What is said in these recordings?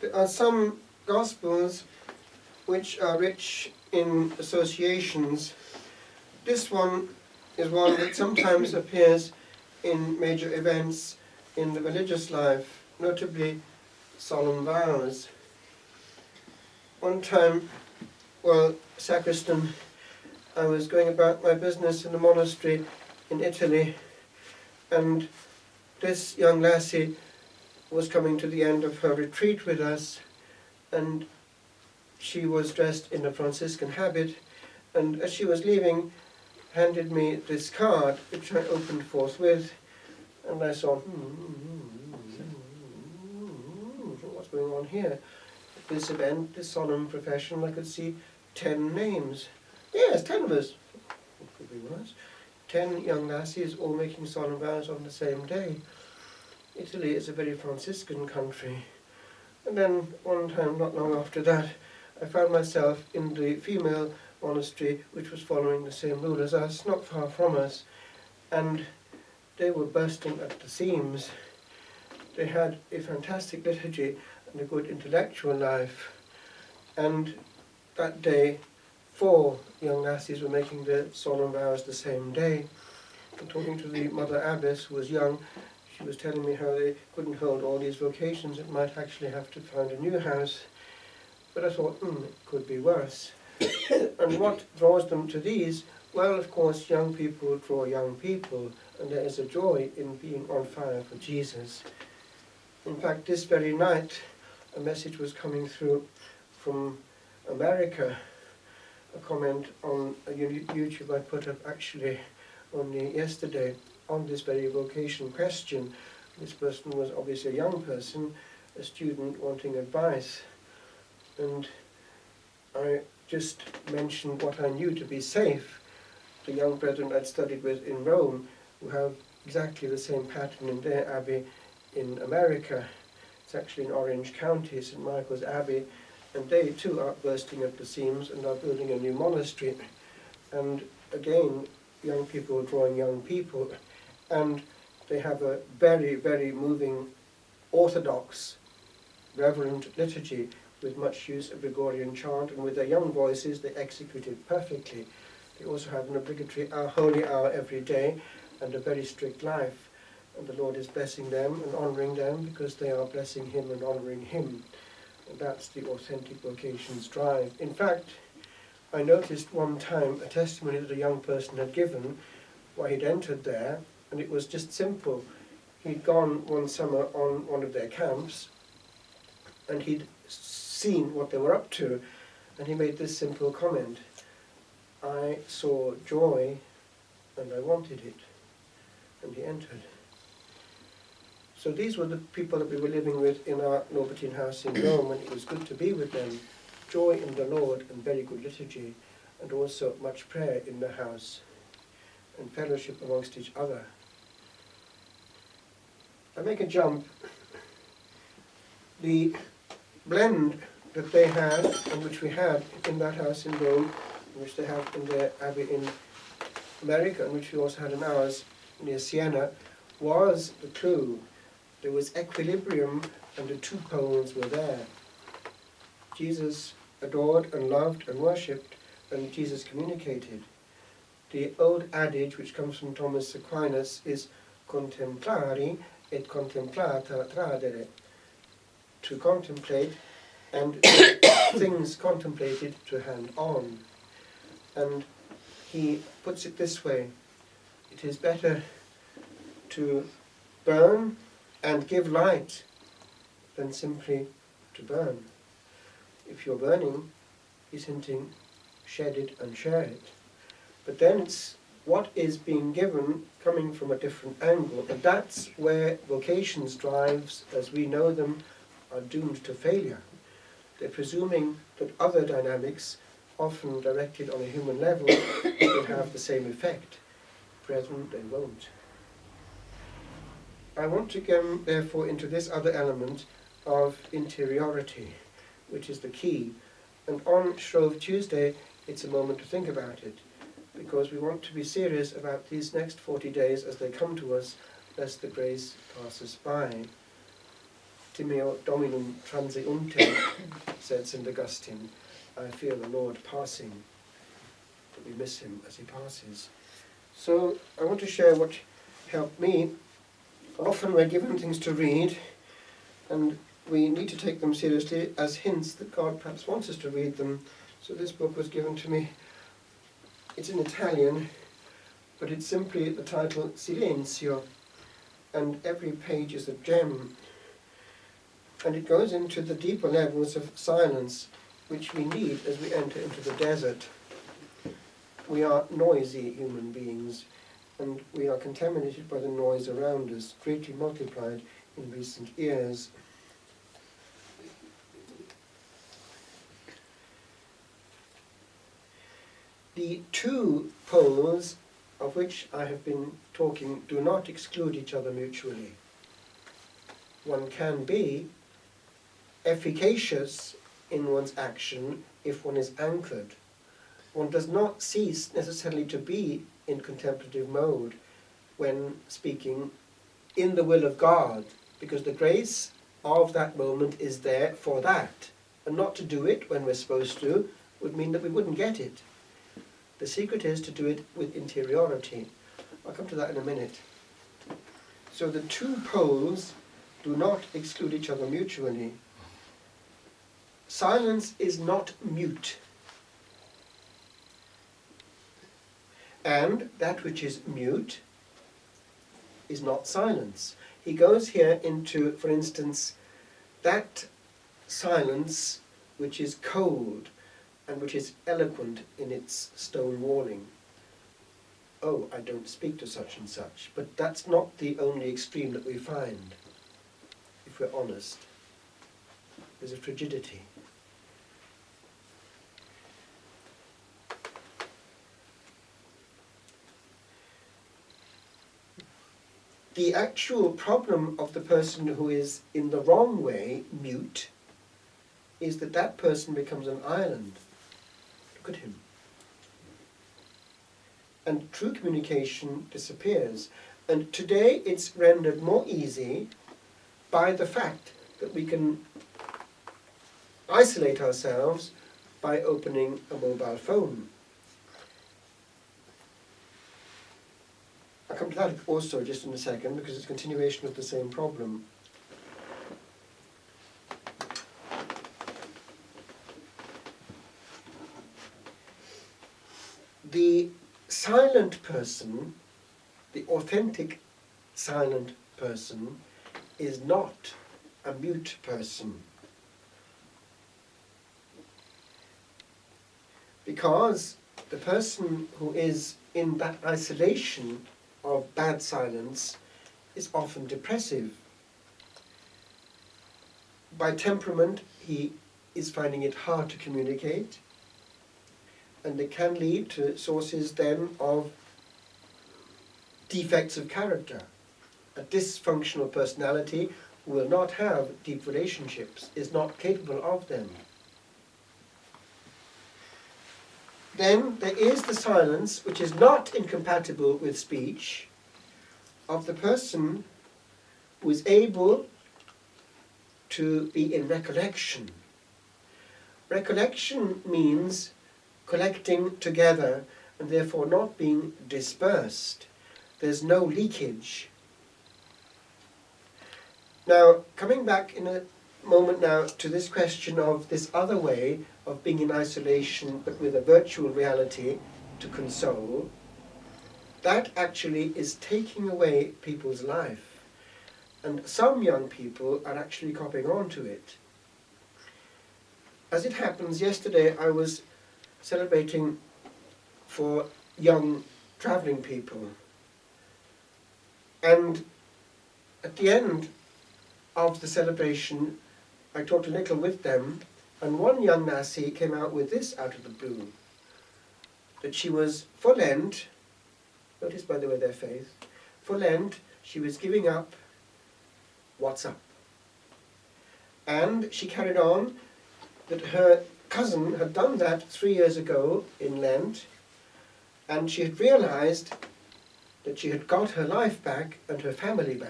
There are some Gospels which are rich in associations. This one is one that sometimes appears in major events in the religious life, notably solemn vows. One time, while sacristan, I was going about my business in a monastery in Italy, and this young lassie was coming to the end of her retreat with us, and she was dressed in a Franciscan habit, and as she was leaving, handed me this card, which I opened forthwith, and I saw, what's going on here? At this event, this solemn profession, I could see 10 names. Yes, 10 of us. What could be worse? 10 young lassies all making solemn vows on the same day. Italy is a very Franciscan country. And then one time, not long after that, I found myself in the female monastery which was following the same rule as us, not far from us, and they were bursting at the seams. They had a fantastic liturgy and a good intellectual life, and that day 4 young lassies were making their solemn vows the same day. And talking to the mother abbess, who was young, she was telling me how they couldn't hold all these vocations, it might actually have to find a new house. But I thought, it could be worse. And what draws them to these? Well, of course, young people draw young people, and there is a joy in being on fire for Jesus. In fact, this very night, a message was coming through from America, a comment on a YouTube I put up actually only yesterday on this very vocation question. This person was obviously a young person, a student wanting advice. And I just mentioned what I knew to be safe. The young brethren I'd studied with in Rome, who have exactly the same pattern in their abbey in America. It's actually in Orange County, St. Michael's Abbey, and they too are bursting at the seams and are building a new monastery. And again, young people drawing young people, and they have a very, very moving orthodox, reverent liturgy with much use of Gregorian chant, and with their young voices they execute it perfectly. They also have an obligatory holy hour every day and a very strict life, and the Lord is blessing them and honouring them because they are blessing Him and honouring Him. And that's the authentic vocation's drive. In fact, I noticed one time a testimony that a young person had given why he'd entered there, and it was just simple. He'd gone one summer on one of their camps, and he'd seen what they were up to, and he made this simple comment: I saw joy and I wanted it, and he entered. So these were the people that we were living with in our Norbertine house in Rome, and it was good to be with them. Joy in the Lord and very good liturgy, and also much prayer in the house and fellowship amongst each other. I make a jump. The blend that they had, and which we had in that house in Rome, and which they have in their abbey in America, and which we also had in ours near Siena, was the clue. There was equilibrium, and the 2 poles were there. Jesus adored and loved and worshipped, and Jesus communicated. The old adage, which comes from Thomas Aquinas, is contemplari et contemplata tradere. To contemplate and things contemplated to hand on. And he puts it this way: it is better to burn and give light than simply to burn. If you're burning, he's hinting, shed it and share it. But then it's what is being given coming from a different angle, and that's where vocations drives, as we know them, are doomed to failure. They're presuming that other dynamics, often directed on a human level, will have the same effect. Brethren, they won't. I want to go, therefore, into this other element of interiority, which is the key. And on Shrove Tuesday, it's a moment to think about it, because we want to be serious about these next 40 days as they come to us, lest the grace pass us by. timeo dominum transiunte, said St. Augustine. I fear the Lord passing, that we miss him as he passes. So I want to share what helped me. Often we're given things to read, and we need to take them seriously as hints that God perhaps wants us to read them. So this book was given to me. It's in Italian, but it's simply the title Silenzio, and every page is a gem. And it goes into the deeper levels of silence, which we need as we enter into the desert. We are noisy human beings, and we are contaminated by the noise around us, greatly multiplied in recent years. The two poles of which I have been talking do not exclude each other mutually. One can be efficacious in one's action if one is anchored. One does not cease necessarily to be in contemplative mode when speaking in the will of God, because the grace of that moment is there for that. And not to do it when we're supposed to would mean that we wouldn't get it. The secret is to do it with interiority. I'll come to that in a minute. So the two poles do not exclude each other mutually. Silence is not mute. And that which is mute is not silence. He goes here into, for instance, that silence which is cold and which is eloquent in its stonewalling. Oh, I don't speak to such and such. But that's not the only extreme that we find, if we're honest. There's a frigidity. The actual problem of the person who is in the wrong way, mute, is that that person becomes an island. Look at him. And true communication disappears. And today it's rendered more easy by the fact that we can isolate ourselves by opening a mobile phone. I'll come to that also just in a second, because it's a continuation of the same problem. The silent person, the authentic silent person, is not a mute person. Because the person who is in that isolation of bad silence is often depressive. By temperament, he is finding it hard to communicate, and it can lead to sources then of defects of character. A dysfunctional personality who will not have deep relationships, is not capable of them. Then there is the silence, which is not incompatible with speech, of the person who is able to be in recollection. Recollection means collecting together and therefore not being dispersed. There's no leakage. Now, coming back in a moment now to this question of this other way of being in isolation but with a virtual reality to console, that actually is taking away people's life. And some young people are actually copying on to it. As it happens, yesterday I was celebrating for young travelling people. And at the end of the celebration, I talked a little with them, and one young lassie came out with this out of the blue, that she was for Lent, notice by the way their faith, for Lent she was giving up WhatsApp. And she carried on that her cousin had done that 3 years ago in Lent, and she had realized that she had got her life back and her family back.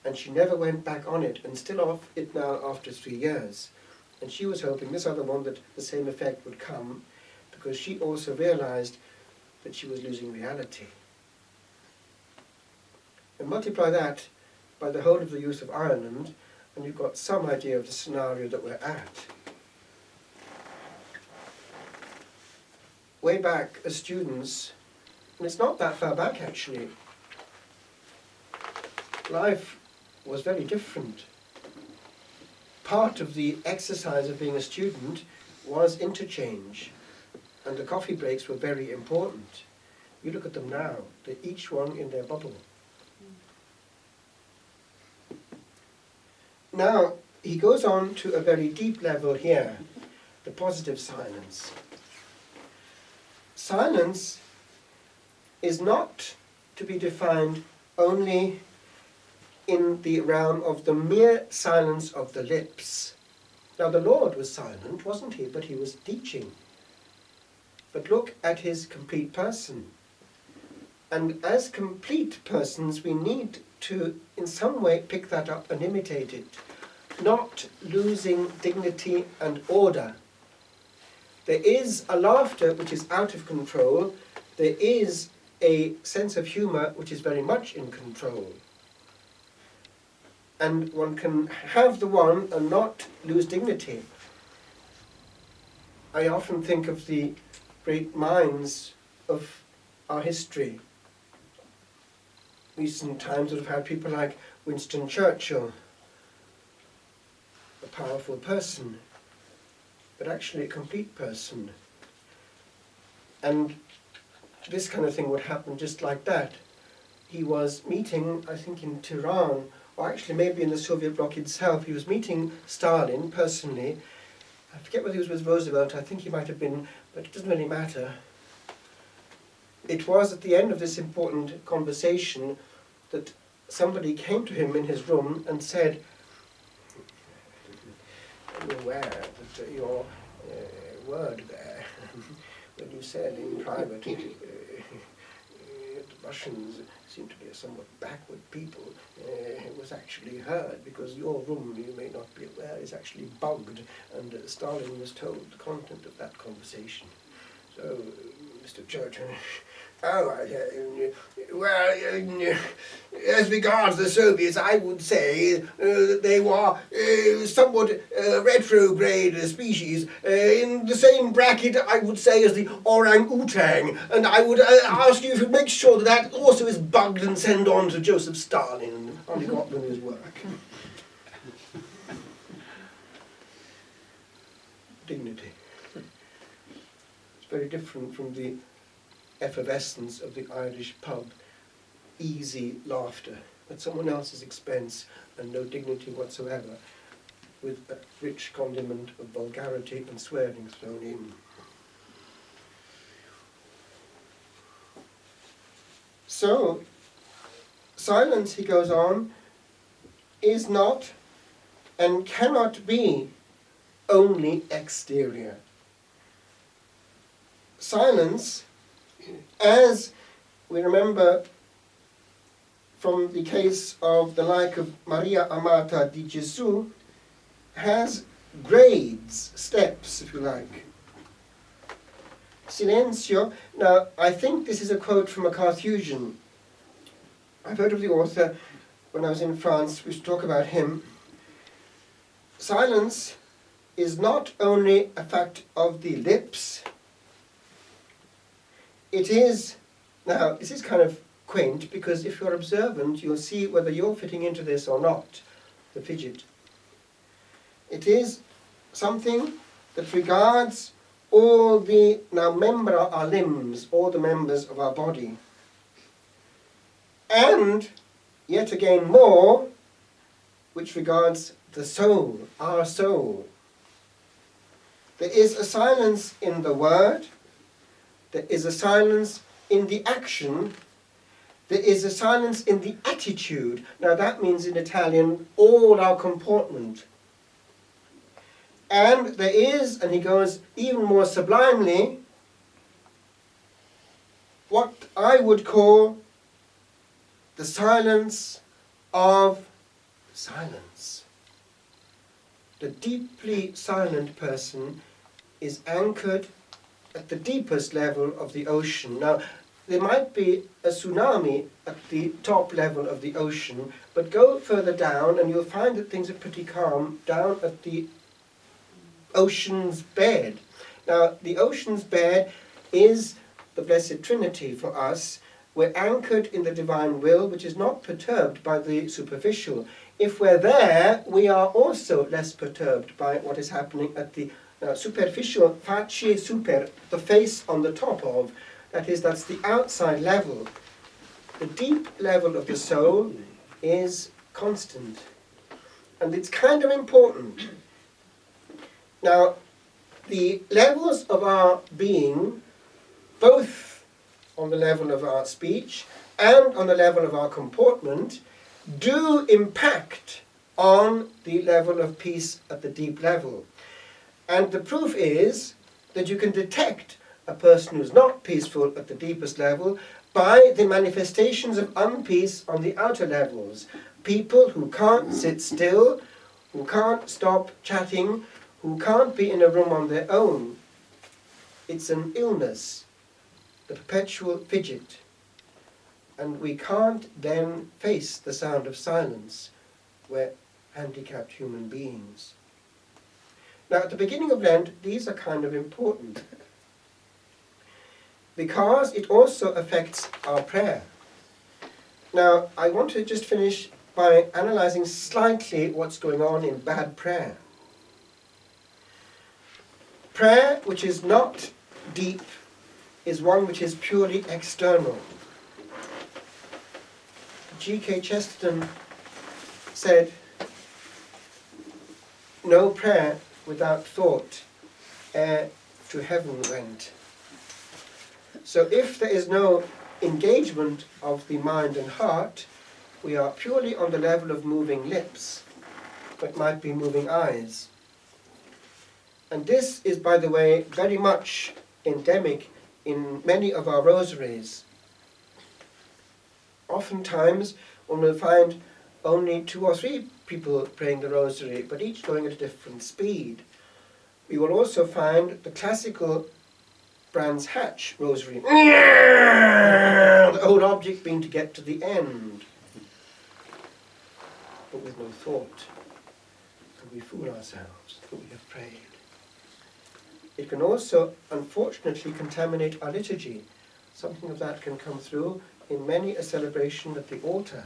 and she never went back on it, and still off it now after 3 years. And she was hoping, this other one, that the same effect would come, because she also realized that she was losing reality. And multiply that by the whole of the youth of Ireland, and you've got some idea of the scenario that we're at. Way back as students, and it's not that far back actually, life was very different. Part of the exercise of being a student was interchange, and the coffee breaks were very important. You look at them now, they're each one in their bubble. Now, he goes on to a very deep level here, the positive silence. Silence is not to be defined only in the realm of the mere silence of the lips. Now the Lord was silent, wasn't he? But he was teaching. But look at his complete person. And as complete persons, we need to, in some way, pick that up and imitate it, not losing dignity and order. There is a laughter which is out of control. There is a sense of humour which is very much in control. And one can have the one and not lose dignity. I often think of the great minds of our history. Recent times would have had people like Winston Churchill, a powerful person, but actually a complete person. And this kind of thing would happen just like that. He was meeting, I think in Tehran, or actually maybe in the Soviet bloc itself, he was meeting Stalin personally. I forget whether he was with Roosevelt, I think he might have been, but it doesn't really matter. It was at the end of this important conversation that somebody came to him in his room and said, "I'm aware that your word there, when you said in private, the Russians seem to be a somewhat backward people, it was actually heard, because your room, you may not be aware, is actually bugged, and Stalin was told the content of that conversation." So, Mr. Churchill, well, as regards the Soviets, I would say that they were somewhat retrograde species, in the same bracket, I would say, as the orang-utang, and I would ask you to make sure that that also is bugged and sent on to Joseph Stalin, only got them his work. Dignity. It's very different from the effervescence of the Irish pub, easy laughter at someone else's expense and no dignity whatsoever, with a rich condiment of vulgarity and swearing thrown in. So, silence, he goes on, is not and cannot be only exterior. Silence, as we remember from the case of the like of Maria Amata di Gesù, has grades, steps, if you like. Silenzio, now I think this is a quote from a Carthusian. I've heard of the author when I was in France, we used to talk about him. Silence is not only a fact of the lips, it is, now this is kind of quaint, because if you're observant you'll see whether you're fitting into this or not, the fidget. It is something that regards all the, now membra, our limbs, all the members of our body. And, yet again more, which regards the soul, our soul. There is a silence in the word, there is a silence in the action, there is a silence in the attitude. Now that means in Italian, all our comportment. And there is, and he goes even more sublimely, what I would call the silence of silence. The deeply silent person is anchored at the deepest level of the ocean. Now, there might be a tsunami at the top level of the ocean, but go further down and you'll find that things are pretty calm down at the ocean's bed. Now, the ocean's bed is the Blessed Trinity for us. We're anchored in the divine will, which is not perturbed by the superficial. If we're there, we are also less perturbed by what is happening at the superficial, face super, the face on the top of. That is, that's the outside level. The deep level of the soul is constant. And it's kind of important. Now, the levels of our being, both on the level of our speech and on the level of our comportment, do impact on the level of peace at the deep level. And the proof is that you can detect a person who's not peaceful at the deepest level by the manifestations of unpeace on the outer levels. People who can't sit still, who can't stop chatting, who can't be in a room on their own. It's an illness, the perpetual fidget. And we can't then face the sound of silence. We're handicapped human beings. Now, at the beginning of Lent, these are kind of important, because it also affects our prayer. Now, I want to just finish by analysing slightly what's going on in bad prayer. Prayer which is not deep is one which is purely external. G.K. Chesterton said, "No prayer without thought ere to heaven went." So if there is no engagement of the mind and heart, we are purely on the level of moving lips, but might be moving eyes. And this is, by the way, very much endemic in many of our rosaries. Oftentimes one will find only 2 or 3 people praying the rosary, but each going at a different speed. We will also find the classical Brands Hatch rosary, the whole object being to get to the end, but with no thought. And we fool ourselves that we have prayed. It can also, unfortunately, contaminate our liturgy. Something of that can come through in many a celebration at the altar.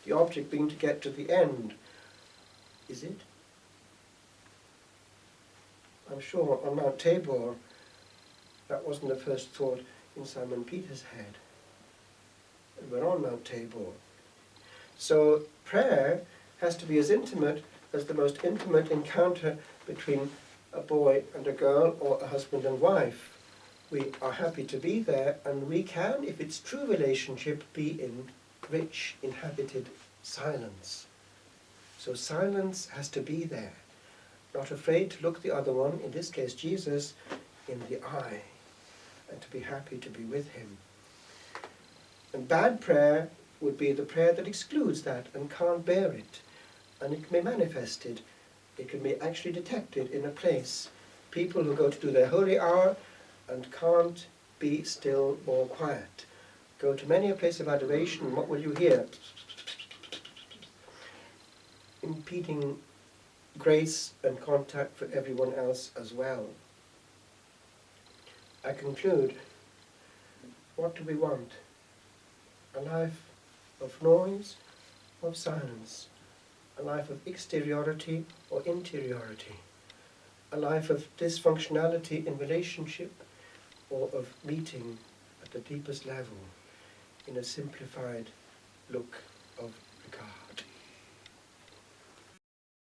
The object being to get to the end. Is it? I'm sure on Mount Tabor, that wasn't the first thought in Simon Peter's head. And we're on Mount Tabor. So prayer has to be as intimate as the most intimate encounter between a boy and a girl, or a husband and wife. We are happy to be there, and we can, if it's true relationship, be in rich, inhabited silence. So silence has to be there. Not afraid to look the other one, in this case Jesus, in the eye, and to be happy to be with him. And bad prayer would be the prayer that excludes that and can't bear it. And it can be manifested. It can be actually detected in a place. People who go to do their holy hour and can't be still or quiet. Go to many a place of adoration, and what will you hear? Impeding grace and contact for everyone else as well. I conclude, what do we want? A life of noise, of silence. A life of exteriority or interiority. A life of dysfunctionality in relationship, or of meeting at the deepest level in a simplified look of regard.